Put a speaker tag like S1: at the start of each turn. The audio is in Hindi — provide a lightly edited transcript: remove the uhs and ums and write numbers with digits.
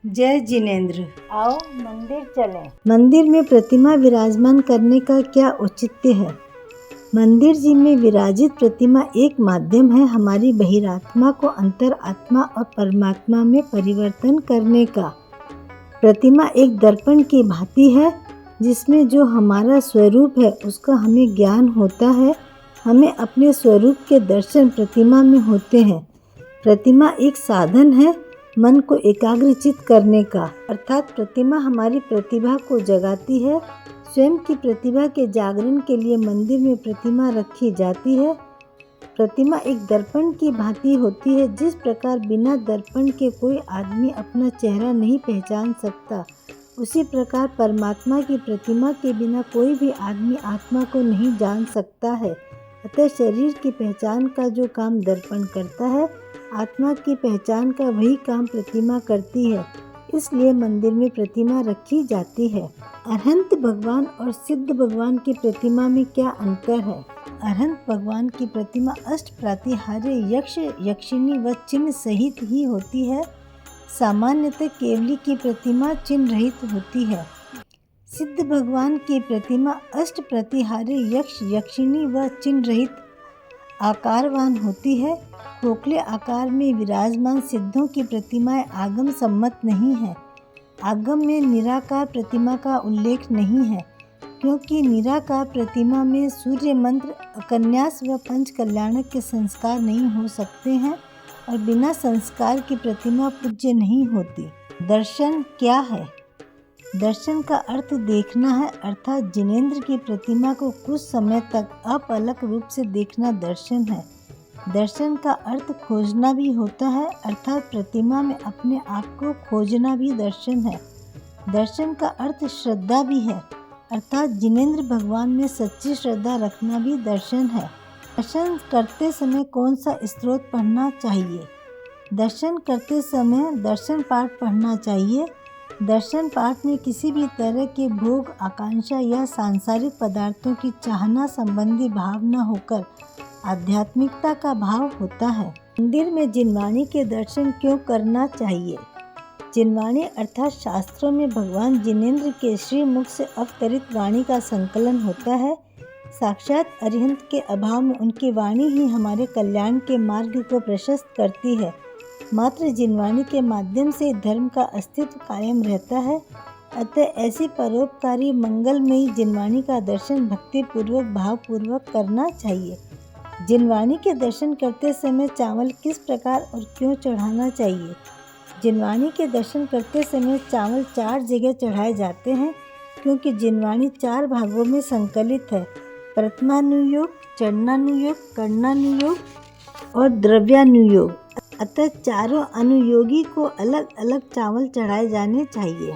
S1: जय जिनेंद्र।
S2: आओ मंदिर चलें।
S1: मंदिर में प्रतिमा विराजमान करने का क्या औचित्य है। मंदिर जी में विराजित प्रतिमा एक माध्यम है हमारी बहिरात्मा को अंतरात्मा और परमात्मा में परिवर्तन करने का। प्रतिमा एक दर्पण की भांति है जिसमें जो हमारा स्वरूप है उसका हमें ज्ञान होता है। हमें अपने स्वरूप के दर्शन प्रतिमा में होते हैं। प्रतिमा एक साधन है मन को एकाग्रचित करने का, अर्थात प्रतिमा हमारी प्रतिभा को जगाती है। स्वयं की प्रतिभा के जागरण के लिए मंदिर में प्रतिमा रखी जाती है। प्रतिमा एक दर्पण की भांति होती है। जिस प्रकार बिना दर्पण के कोई आदमी अपना चेहरा नहीं पहचान सकता, उसी प्रकार परमात्मा की प्रतिमा के बिना कोई भी आदमी आत्मा को नहीं जान सकता है। अतः शरीर की पहचान का जो काम दर्पण करता है, आत्मा की पहचान का वही काम प्रतिमा करती है। इसलिए मंदिर में प्रतिमा रखी जाती है। अरहंत भगवान और सिद्ध भगवान की प्रतिमा में क्या अंतर है। अरहंत भगवान की प्रतिमा अष्ट प्रातिहार्य यक्ष यक्षिणी व चिन्ह सहित ही होती है। सामान्यतः केवली की प्रतिमा चिन्ह रहित होती है। सिद्ध भगवान की प्रतिमा अष्ट प्रतिहार्य यक्ष यक्षिणी व चिन्ह रहित आकारवान होती है। खोखले आकार में विराजमान सिद्धों की प्रतिमाएं आगम सम्मत नहीं है। आगम में निराकार प्रतिमा का उल्लेख नहीं है, क्योंकि निराकार प्रतिमा में सूर्य मंत्र, कन्यास व पंच कल्याणक के संस्कार नहीं हो सकते हैं और बिना संस्कार की प्रतिमा पूज्य नहीं होती। दर्शन क्या है। दर्शन का अर्थ देखना है, अर्थात जिनेंद्र की प्रतिमा को कुछ समय तक अपलक रूप से देखना दर्शन है। दर्शन का अर्थ खोजना भी होता है, अर्थात प्रतिमा में अपने आप को खोजना भी दर्शन है। दर्शन का अर्थ श्रद्धा भी है, अर्थात जिनेंद्र भगवान में सच्ची श्रद्धा रखना भी दर्शन है। दर्शन करते समय कौन सा स्तोत्र पढ़ना चाहिए। दर्शन करते समय दर्शन पाठ पढ़ना चाहिए। दर्शन पाठ में किसी भी तरह के भोग, आकांक्षा या सांसारिक पदार्थों की चाहना संबंधी भाव न होकर आध्यात्मिकता का भाव होता है। मंदिर में जिनवाणी के दर्शन क्यों करना चाहिए। जिनवाणी अर्थात शास्त्रों में भगवान जिनेंद्र के श्रीमुख से अवतरित वाणी का संकलन होता है। साक्षात अरिहंत के अभाव में उनकी वाणी ही हमारे कल्याण के मार्ग को प्रशस्त करती है। मात्र जिनवाणी के माध्यम से धर्म का अस्तित्व कायम रहता है। अतः ऐसी परोपकारी मंगलमयी जिनवाणी का दर्शन भक्तिपूर्वक भावपूर्वक करना चाहिए। जिनवाणी के दर्शन करते समय चावल किस प्रकार और क्यों चढ़ाना चाहिए। जिनवाणी के दर्शन करते समय चावल 4 जगह चढ़ाए जाते हैं, क्योंकि जिनवाणी 4 भागों में संकलित है। प्रथमानुयोग, चरणानुयोग, कर्णानुयोग और द्रव्यानुयोग। अतः चारों अनुयोगी को अलग अलग चावल चढ़ाए जाने चाहिए।